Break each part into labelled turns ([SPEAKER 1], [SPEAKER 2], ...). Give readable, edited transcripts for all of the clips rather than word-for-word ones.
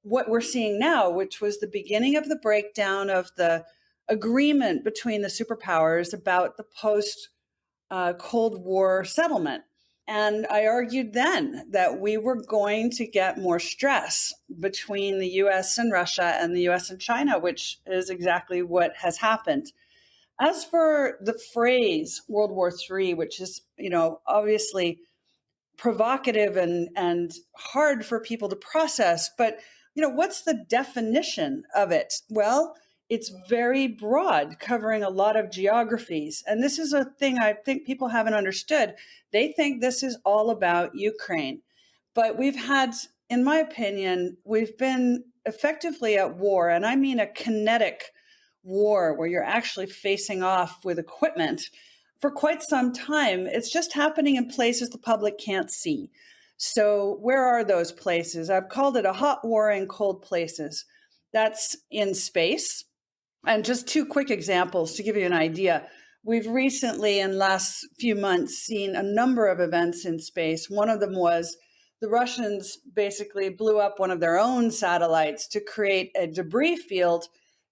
[SPEAKER 1] what we're seeing now, which was the beginning of the breakdown of the agreement between the superpowers about the post Cold War settlement. And I argued then that we were going to get more stress between the US and Russia and the US and China, which is exactly what has happened. As for the phrase World War III, which is, obviously provocative and hard for people to process, but, what's the definition of it? Well, it's very broad, covering a lot of geographies. And this is a thing I think people haven't understood. They think this is all about Ukraine. But we've had, in my opinion, we've been effectively at war, and I mean a kinetic war where you're actually facing off with equipment for quite some time. It's just happening in places the public can't see. So where are those places? I've called it a hot war in cold places. That's in space. And just two quick examples to give you an idea. We've recently, in the last few months, seen a number of events in space. One of them was the Russians basically blew up one of their own satellites to create a debris field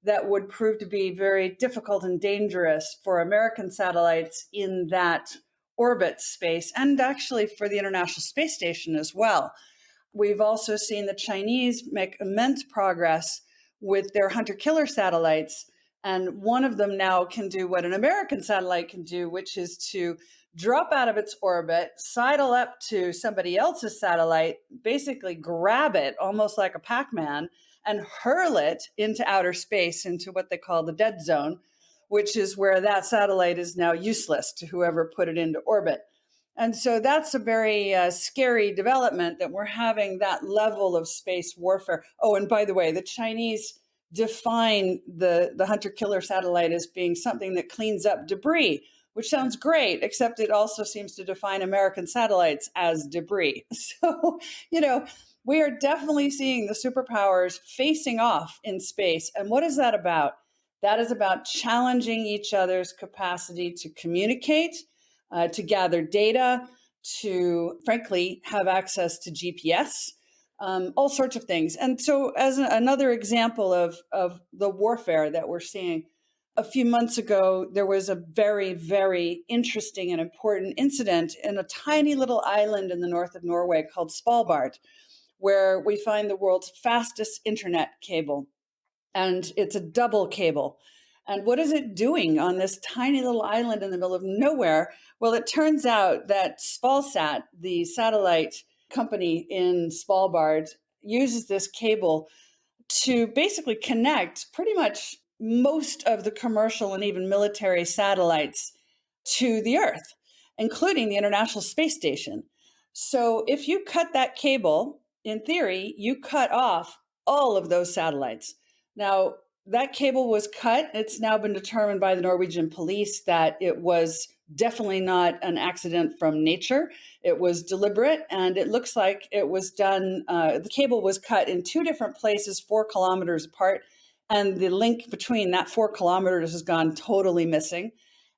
[SPEAKER 1] that would prove to be very difficult and dangerous for American satellites in that orbit space, and actually for the International Space Station as well. We've also seen the Chinese make immense progress with their hunter-killer satellites, and one of them now can do what an American satellite can do, which is to drop out of its orbit, sidle up to somebody else's satellite, basically grab it almost like a Pac-Man, and hurl it into outer space, into what they call the dead zone, which is where that satellite is now useless to whoever put it into orbit. And so that's a very scary development, that we're having that level of space warfare. Oh, and by the way, the Chinese define the hunter-killer satellite as being something that cleans up debris, which sounds great, except it also seems to define American satellites as debris. So, we are definitely seeing the superpowers facing off in space. And what is that about? That is about challenging each other's capacity to communicate, to gather data, to, frankly, have access to GPS, all sorts of things. And so as another example of the warfare that we're seeing, a few months ago, there was a very, very interesting and important incident in a tiny little island in the north of Norway called Svalbard, where we find the world's fastest internet cable. And it's a double cable. And what is it doing on this tiny little island in the middle of nowhere? Well, it turns out that Svalsat, the satellite company in Svalbard, uses this cable to basically connect pretty much most of the commercial and even military satellites to the Earth, including the International Space Station. So if you cut that cable, in theory, you cut off all of those satellites. Now, that cable was cut. It's now been determined by the Norwegian police that it was definitely not an accident from nature. It was deliberate, and it looks like it was done. The cable was cut in two different places, 4 kilometers apart, and the link between that 4 kilometers has gone totally missing.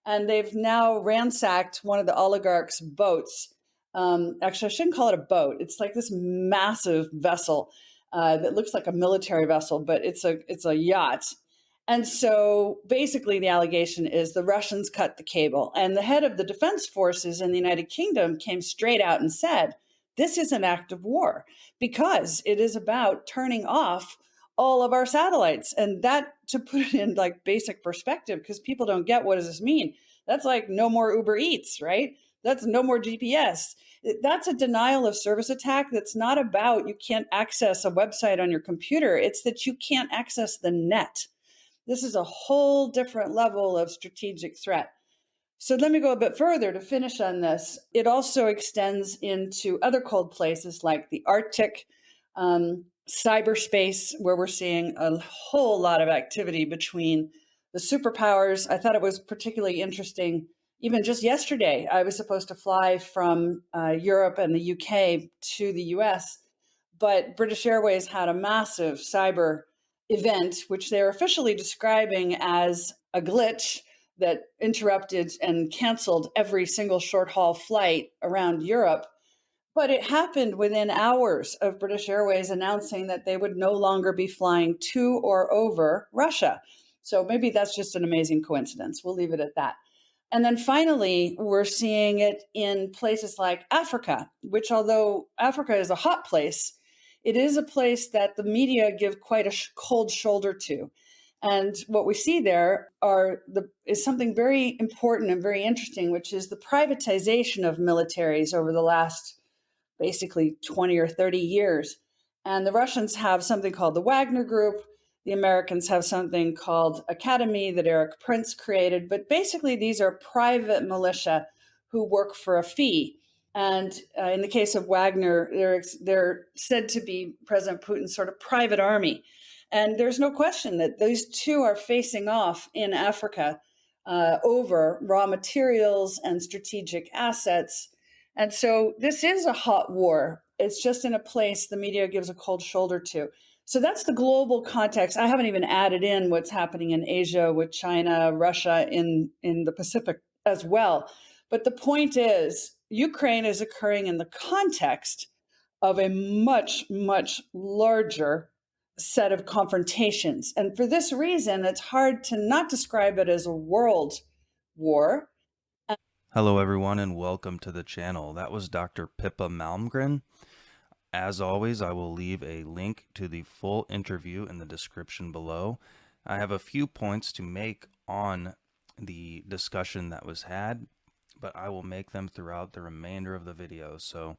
[SPEAKER 1] And they've now ransacked one of the oligarch's boats. Actually, I shouldn't call it a boat. It's like this massive vessel that looks like a military vessel, but it's a yacht. And so basically the allegation is the Russians cut the cable. And the head of the defense forces in the United Kingdom came straight out and said, this is an act of war because it is about turning off all of our satellites. And that, to put it in like basic perspective, because people don't get, what does this mean? That's like no more Uber Eats, right? That's no more GPS. That's a denial of service attack. That's not about you can't access a website on your computer. It's that you can't access the net. This is a whole different level of strategic threat. So let me go a bit further to finish on this. It also extends into other cold places like the Arctic, cyberspace, where we're seeing a whole lot of activity between the superpowers. I thought it was particularly interesting. Even just yesterday, I was supposed to fly from Europe and the UK to the US, but British Airways had a massive cyber event, which they're officially describing as a glitch that interrupted and canceled every single short haul flight around Europe. But it happened within hours of British Airways announcing that they would no longer be flying to or over Russia. So maybe that's just an amazing coincidence. We'll leave it at that. And then finally, we're seeing it in places like Africa, which, although Africa is a hot place, it is a place that the media give quite a cold shoulder to. And what we see there is something very important and very interesting, which is the privatization of militaries over the last basically 20 or 30 years. And the Russians have something called the Wagner Group. The Americans have something called Academy that Eric Prince created. But basically, these are private militia who work for a fee. And in the case of Wagner, they're said to be President Putin's sort of private army. And there's no question that those two are facing off in Africa over raw materials and strategic assets. And so this is a hot war. It's just in a place the media gives a cold shoulder to. So that's the global context. I haven't even added in what's happening in Asia with China, Russia, in the Pacific as well. But the point is, Ukraine is occurring in the context of a much, much larger set of confrontations. And for this reason, it's hard to not describe it as a world war.
[SPEAKER 2] Hello everyone and welcome to the channel. That was Dr. Pippa Malmgren. As always, I will leave a link to the full interview in the description below. I have a few points to make on the discussion that was had, but I will make them throughout the remainder of the video. So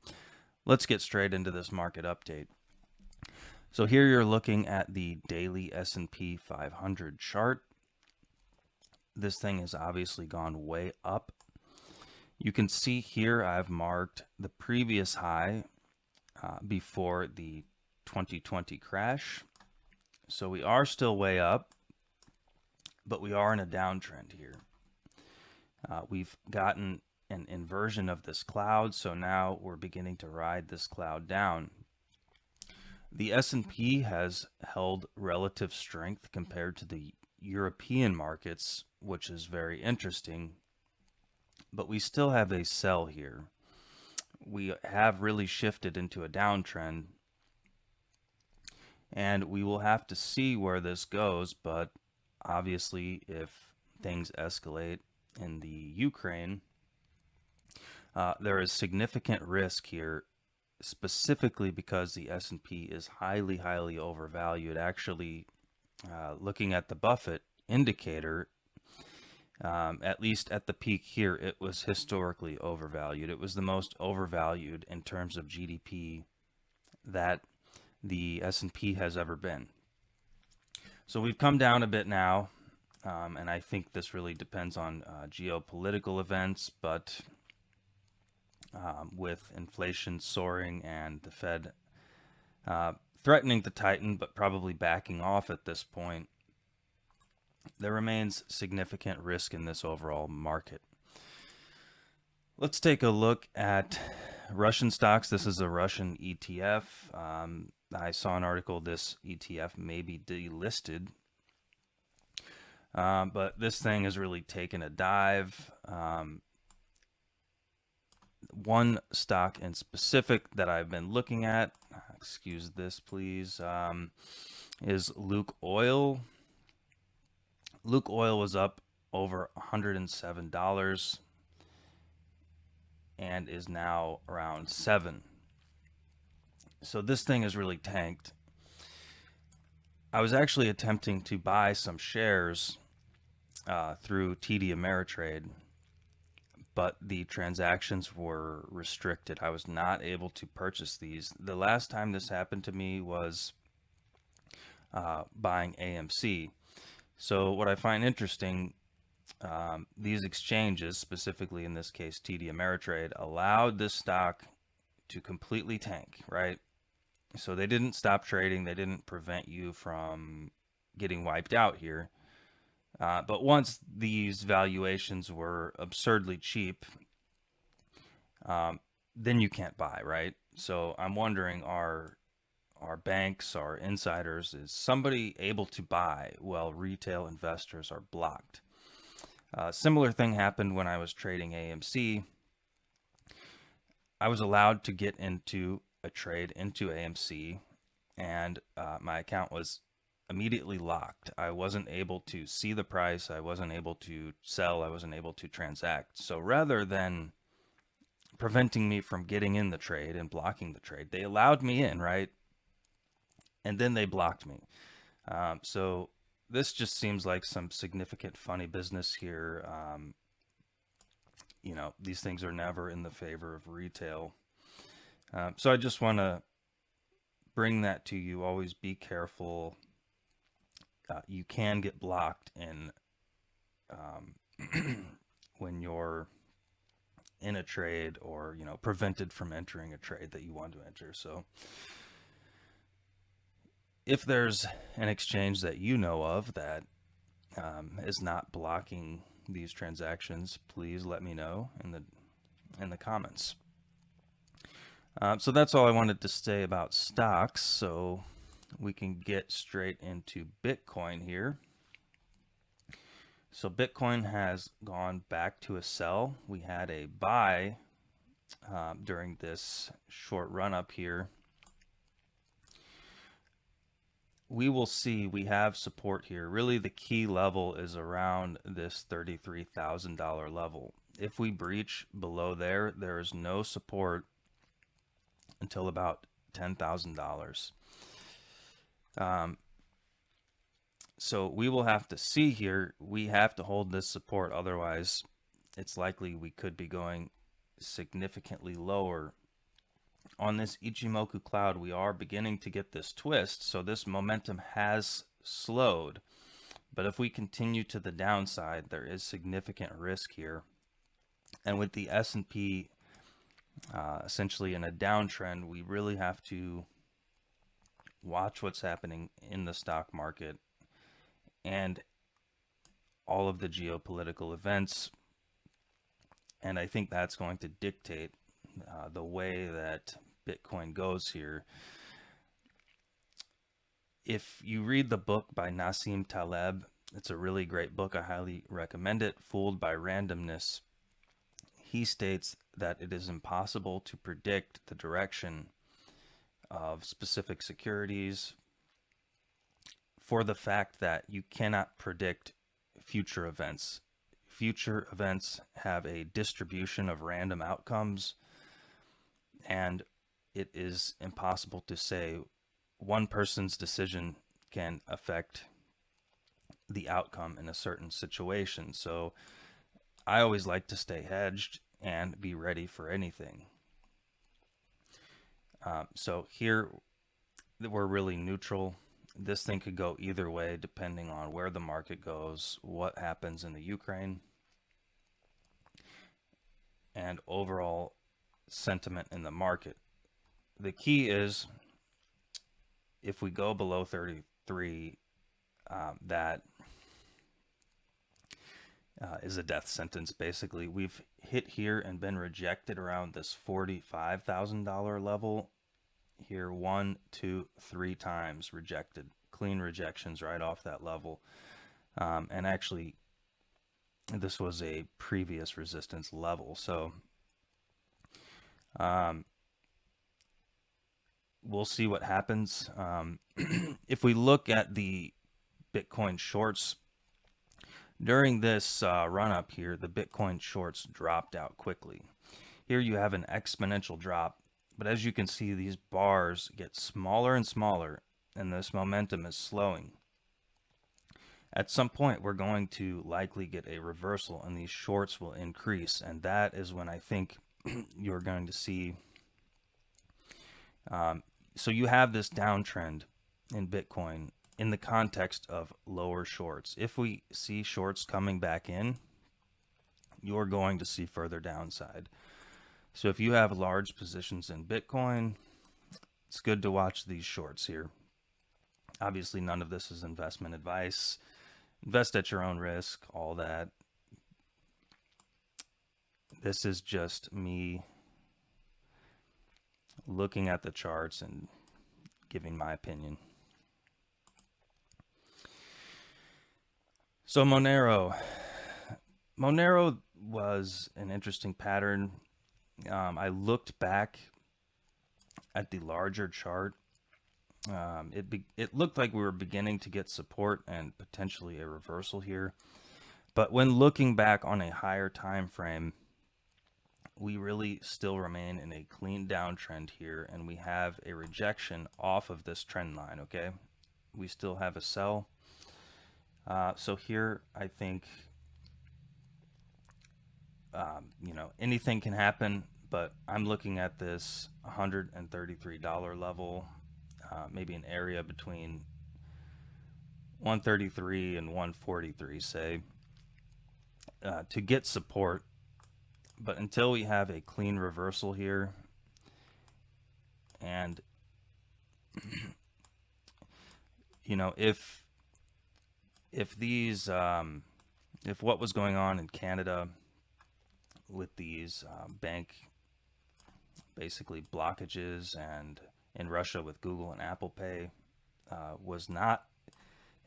[SPEAKER 2] let's get straight into this market update. So here you're looking at the daily S&P 500 chart. This thing has obviously gone way up. You can see here I've marked the previous high before the 2020 crash. So we are still way up, but we are in a downtrend here. We've gotten an inversion of this cloud, so now we're beginning to ride this cloud down. The S&P has held relative strength compared to the European markets, which is very interesting. But we still have a sell here. We have really shifted into a downtrend, and we will have to see where this goes. But obviously, if things escalate in the Ukraine, there is significant risk here, specifically because the S&P is highly, highly overvalued. Actually, looking at the Buffett indicator, at least at the peak here, it was historically overvalued. It was the most overvalued in terms of GDP that the S&P has ever been. So we've come down a bit now, and I think this really depends on geopolitical events, but with inflation soaring and the Fed threatening to tighten, but probably backing off at this point, there remains significant risk in this overall market. Let's take a look at Russian stocks. This is a Russian ETF. I saw an article this ETF may be delisted, but this thing has really taken a dive. One stock in specific that I've been looking at, excuse this please, is Luke Oil. Luke Oil was up over $107 and is now around $7. So this thing has really tanked. I was actually attempting to buy some shares through TD Ameritrade, but the transactions were restricted. I was not able to purchase these. The last time this happened to me was buying AMC. So what I find interesting, these exchanges, specifically in this case TD Ameritrade, allowed this stock to completely tank, right? So they didn't stop trading. They didn't prevent you from getting wiped out here. But once these valuations were absurdly cheap, then you can't buy, right? So I'm wondering, are banks, our insiders, is somebody able to buy while retail investors are blocked? Similar thing happened when I was trading AMC. I was allowed to get into a trade into AMC, and my account was immediately locked. I wasn't able to see the price. I wasn't able to sell. I wasn't able to transact. So rather than preventing me from getting in the trade and blocking the trade, they allowed me in, right? And then they blocked me. So this just seems like some significant funny business here. You know, these things are never in the favor of retail. So I just want to bring that to you. Always be careful. You can get blocked in when you're in a trade, or you know, prevented from entering a trade that you want to enter. So if there's an exchange that you know of that is not blocking these transactions, please let me know in the comments. So that's all I wanted to say about stocks. So we can get straight into Bitcoin here. So Bitcoin has gone back to a sell. We had a buy during this short run up here. We will see we have support here. Really the key level is around this $33,000 level. If we breach below there, there is no support until about $10,000. So we will have to see here. We have to hold this support. Otherwise, it's likely we could be going significantly lower. On this Ichimoku cloud, we are beginning to get this twist. So this momentum has slowed. But if we continue to the downside, there is significant risk here. And with the S&P essentially in a downtrend, we really have to watch what's happening in the stock market and all of the geopolitical events. And I think that's going to dictate the way that Bitcoin goes here. If you read the book by Nassim Taleb, it's a really great book. I highly recommend it. Fooled by Randomness. He states that it is impossible to predict the direction of specific securities for the fact that you cannot predict future events. Future events have a distribution of random outcomes, and it is impossible to say one person's decision can affect the outcome in a certain situation. So I always like to stay hedged and be ready for anything. So here we're really neutral. This thing could go either way depending on where the market goes, what happens in the Ukraine, and overall sentiment in the market. The key is if we go below 33, that is a death sentence. Basically, we've hit here and been rejected around this $45,000 level here 1, 2, 3 times rejected, clean rejections right off that level. And actually this was a previous resistance level. So we'll see what happens. If we look at the Bitcoin shorts during this run up here, the Bitcoin shorts dropped out quickly. Here you have an exponential drop, but as you can see, these bars get smaller and smaller, and this momentum is slowing. At some point, we're going to likely get a reversal, and these shorts will increase, and that is when I think you're going to see. So you have this downtrend in Bitcoin in the context of lower shorts. If we see shorts coming back in, you're going to see further downside. So if you have large positions in Bitcoin, it's good to watch these shorts here. Obviously, none of this is investment advice. Invest at your own risk, all that. This is just me looking at the charts and giving my opinion. So Monero was an interesting pattern. I looked back at the larger chart. It looked like we were beginning to get support and potentially a reversal here. But when looking back on a higher time frame, we really still remain in a clean downtrend here, and we have a rejection off of this trend line, okay? We still have a sell. So here, I think, you know, anything can happen, but I'm looking at this $133 level, maybe an area between 133 and 143, say, to get support. But until we have a clean reversal here, and you know, if these if what was going on in Canada with these bank basically blockages, and in Russia with Google and Apple Pay was not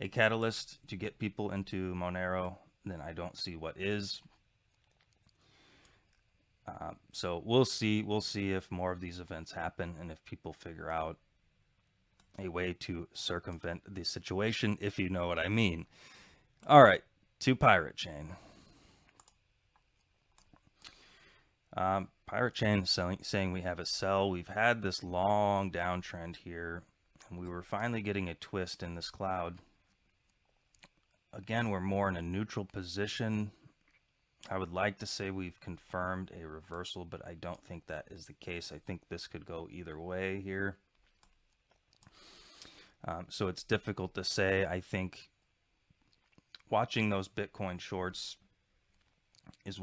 [SPEAKER 2] a catalyst to get people into Monero, then I don't see what is. So we'll see if more of these events happen, and if people figure out a way to circumvent the situation, if you know what I mean. All right, to Pirate Chain. Pirate Chain is saying we have a sell. We've had this long downtrend here, and we were finally getting a twist in this cloud. Again, we're more in a neutral position. I would like to say we've confirmed a reversal, but I don't think that is the case. I think this could go either way here. So it's difficult to say. I think watching those Bitcoin shorts is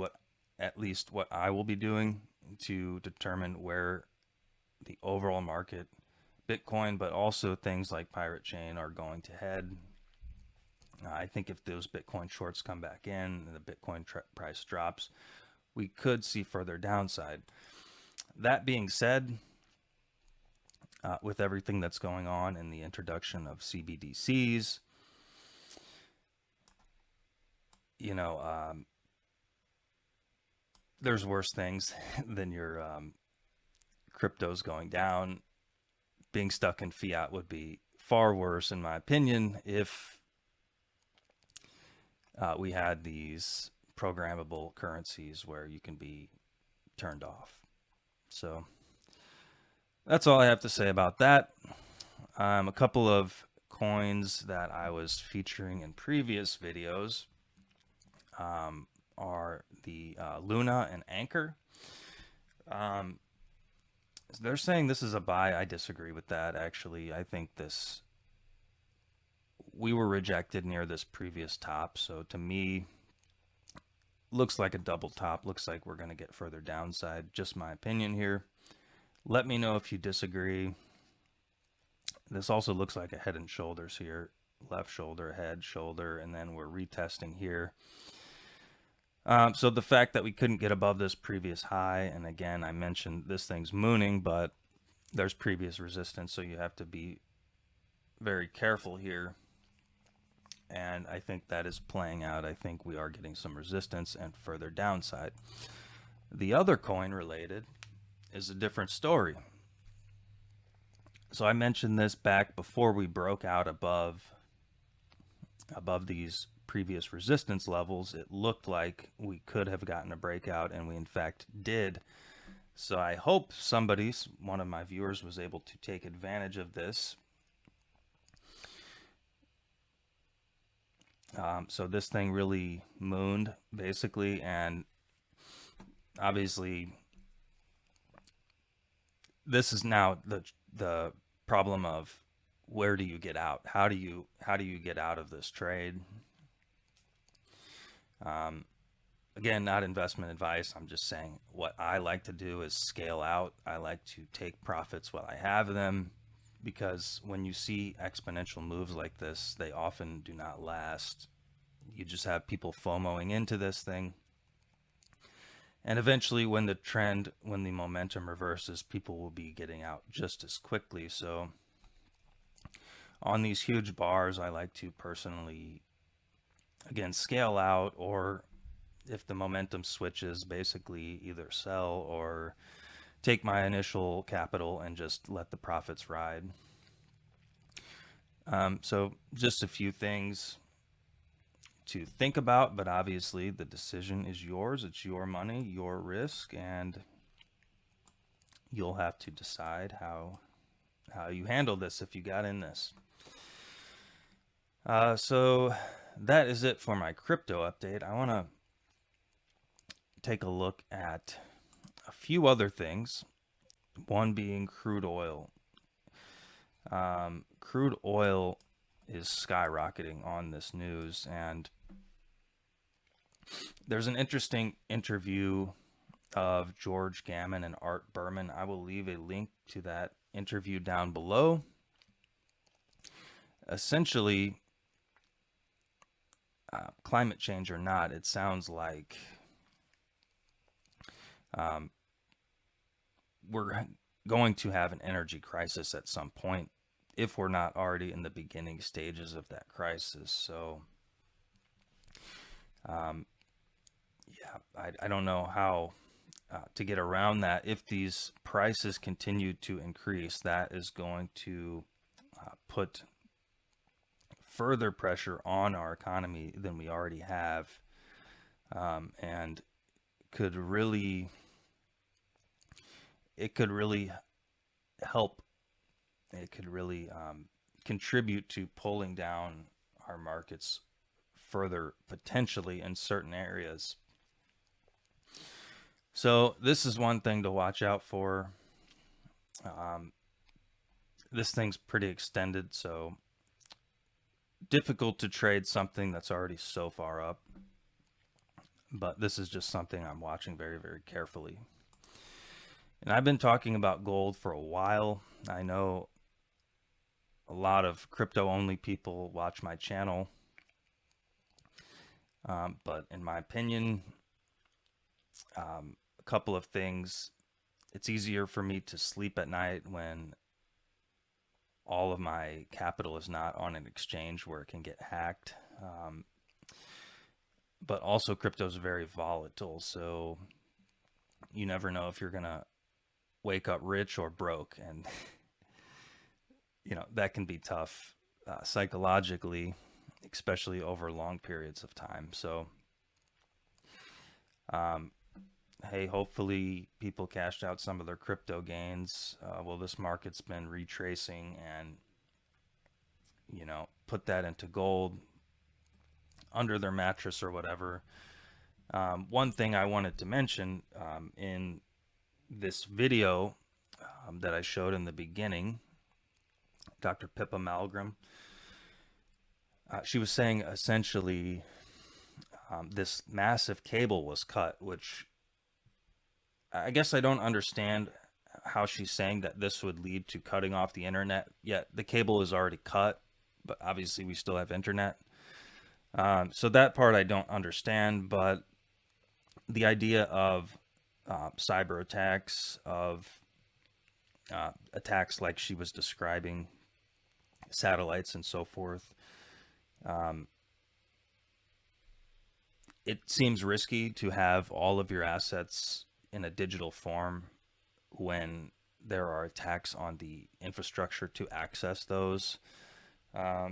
[SPEAKER 2] at least what I will be doing to determine where the overall market, Bitcoin, but also things like Pirate Chain, are going to head. I think if those Bitcoin shorts come back in and the Bitcoin price drops, we could see further downside. That being said, with everything that's going on in the introduction of CBDCs, you know, there's worse things than your cryptos going down. Being stuck in fiat would be far worse, in my opinion, if we had these programmable currencies where you can be turned off. So that's all I have to say about that. A couple of coins that I was featuring in previous videos are the Luna and Anchor. They're saying this is a buy. I disagree with that, actually. I think we were rejected near this previous top, so to me, looks like a double top. Looks like we're going to get further downside. Just my opinion here. Let me know if you disagree. This also looks like a head and shoulders here. Left shoulder, head, shoulder, and then we're retesting here. So the fact that we couldn't get above this previous high, and again, I mentioned this thing's mooning, but there's previous resistance, so you have to be very careful here. And I think that is playing out. I think we are getting some resistance and further downside. The other coin related is a different story. So I mentioned this back before we broke out above these previous resistance levels. It looked like we could have gotten a breakout, and we in fact did. So I hope one of my viewers, was able to take advantage of this. So this thing really mooned, basically, and obviously this is now the problem of where do you get out? How do you get out of this trade? Again, not investment advice. I'm just saying what I like to do is scale out. I like to take profits while I have them, because when you see exponential moves like this, they often do not last. You just have people FOMOing into this thing. And eventually when the momentum reverses, people will be getting out just as quickly. So on these huge bars, I like to personally, again, scale out, or, if the momentum switches, basically either sell or take my initial capital and just let the profits ride. So just a few things to think about, but obviously the decision is yours. It's your money, your risk, and you'll have to decide how you handle this if you got in this. So that is it for my crypto update. I want to take a look at a few other things, one being crude oil. Crude oil is skyrocketing on this news, and there's an interesting interview of George Gammon and Art Berman. I will leave a link to that interview down below. Essentially, climate change or not, it sounds like we're going to have an energy crisis at some point, if we're not already in the beginning stages of that crisis. So yeah, I don't know how to get around that. If these prices continue to increase, that is going to put further pressure on our economy than we already have, and could really help. It could really contribute to pulling down our markets further, potentially in certain areas. So this is one thing to watch out for. This thing's pretty extended, so difficult to trade something that's already so far up. But this is just something I'm watching very, very carefully. And I've been talking about gold for a while. I know a lot of crypto-only people watch my channel. But in my opinion, a couple of things. It's easier for me to sleep at night when all of my capital is not on an exchange where it can get hacked. But also crypto is very volatile, so you never know if you're gonna wake up rich or broke, and you know that can be tough psychologically, especially over long periods of time. So hey, hopefully people cashed out some of their crypto gains. Well, this market's been retracing, and you know, put that into gold under their mattress or whatever. One thing I wanted to mention in this video that I showed in the beginning, Dr. Pippa Malmgren, she was saying essentially this massive cable was cut, which I guess I don't understand how she's saying that this would lead to cutting off the internet. Yet the cable is already cut, but obviously we still have internet. So that part I don't understand, but the idea of cyber attacks, of attacks like she was describing, satellites and so forth, it seems risky to have all of your assets in a digital form when there are attacks on the infrastructure to access those.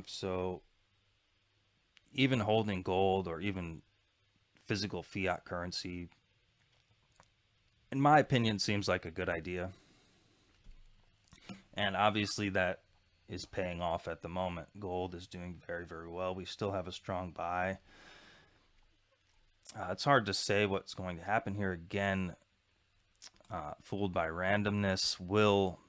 [SPEAKER 2] So even holding gold or even physical fiat currency, in my opinion, seems like a good idea. And obviously that is paying off at the moment. Gold is doing very, very well. We still have a strong buy. It's hard to say what's going to happen here. Again, fooled by randomness. Will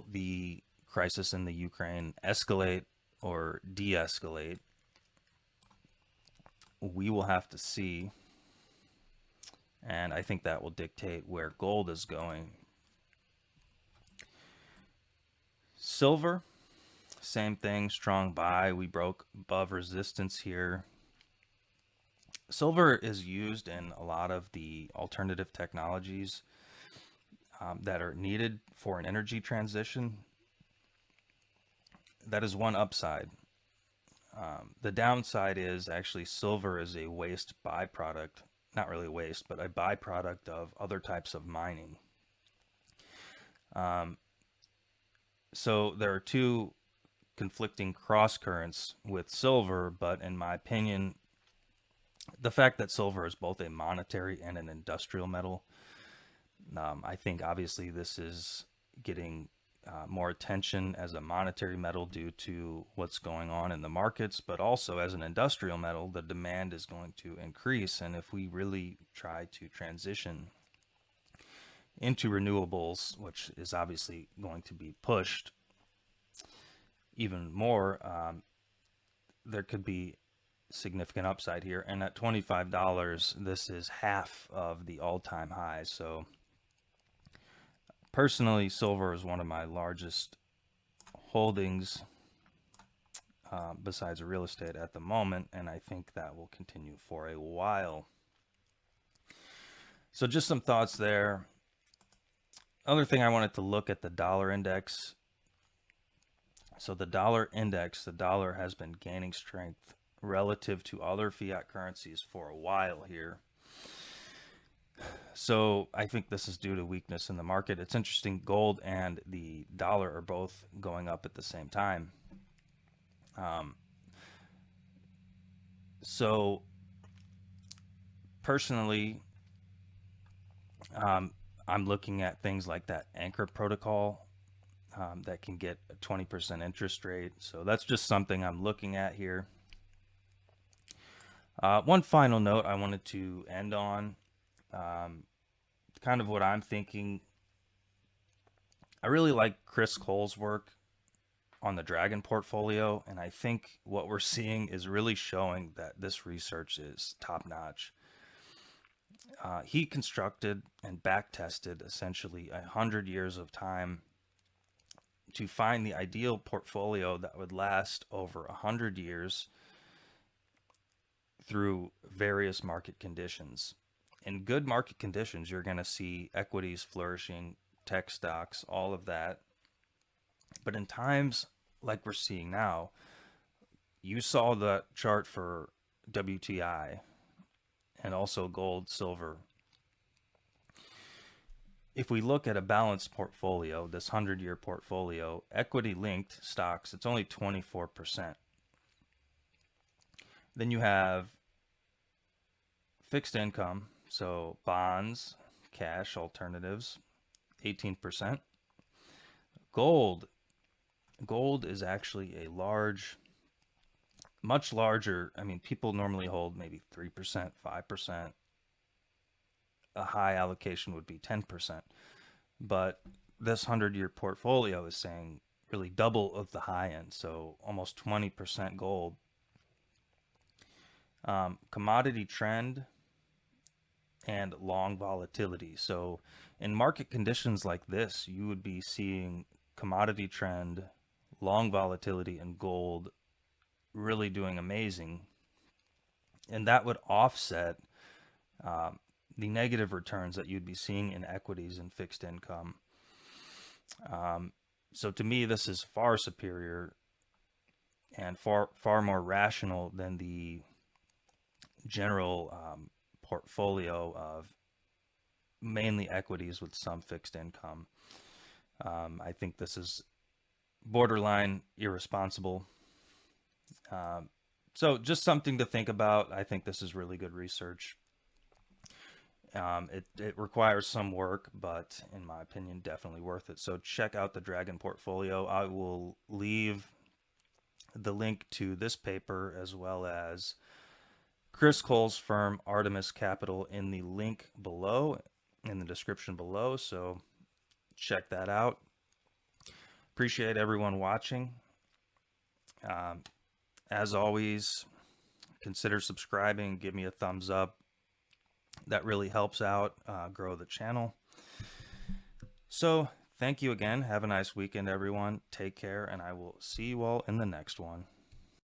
[SPEAKER 2] the crisis in the Ukraine escalate or de-escalate? We will have to see, and I think that will dictate where gold is going. Silver, same thing, strong buy. We broke above resistance here. Silver is used in a lot of the alternative technologies that are needed for an energy transition. That is one upside. The downside is actually silver is a waste byproduct, not really waste, but a byproduct of other types of mining. So there are two conflicting cross currents with silver, but in my opinion, the fact that silver is both a monetary and an industrial metal, I think obviously this is getting more attention as a monetary metal due to what's going on in the markets, but also as an industrial metal, the demand is going to increase. And if we really try to transition into renewables, which is obviously going to be pushed even more, there could be significant upside here. And at $25, this is half of the all-time high. So personally, silver is one of my largest holdings besides real estate at the moment, and I think that will continue for a while. So just some thoughts there. Other thing, I wanted to look at the dollar index. So the dollar index, the dollar has been gaining strength relative to other fiat currencies for a while here. So I think this is due to weakness in the market. It's interesting, gold and the dollar are both going up at the same time. So personally, I'm looking at things like that Anchor protocol that can get a 20% interest rate. So that's just something I'm looking at here. One final note I wanted to end on, kind of what I'm thinking. I really like Chris Cole's work on the Dragon portfolio, and I think what we're seeing is really showing that this research is top-notch. He constructed and back-tested essentially 100 years of time to find the ideal portfolio that would last over 100 years through various market conditions. In good market conditions, you're going to see equities flourishing, tech stocks, all of that. But in times like we're seeing now, you saw the chart for WTI and also gold, silver. If we look at a balanced portfolio, this 100-year portfolio, equity-linked stocks, it's only 24%. Then you have fixed income, so bonds, cash, alternatives, 18%. Gold is actually a much larger. I mean, people normally hold maybe 3%, 5%. A high allocation would be 10%. But this 100-year portfolio is saying really double of the high end, so almost 20% gold. Commodity trend and long volatility. So in market conditions like this, you would be seeing commodity trend, long volatility, and gold really doing amazing. And that would offset the negative returns that you'd be seeing in equities and fixed income. So to me, this is far superior and far more rational than the general portfolio of mainly equities with some fixed income. I think this is borderline irresponsible. So just something to think about. I think this is really good research. It requires some work, but in my opinion, definitely worth it. So check out the Dragon portfolio. I will leave the link to this paper as well as Chris Cole's firm, Artemis Capital, in the link below, in the description below. So check that out. Appreciate everyone watching. As always, consider subscribing. Give me a thumbs up. That really helps out grow the channel. So thank you again. Have a nice weekend, everyone. Take care, and I will see you all in the next one.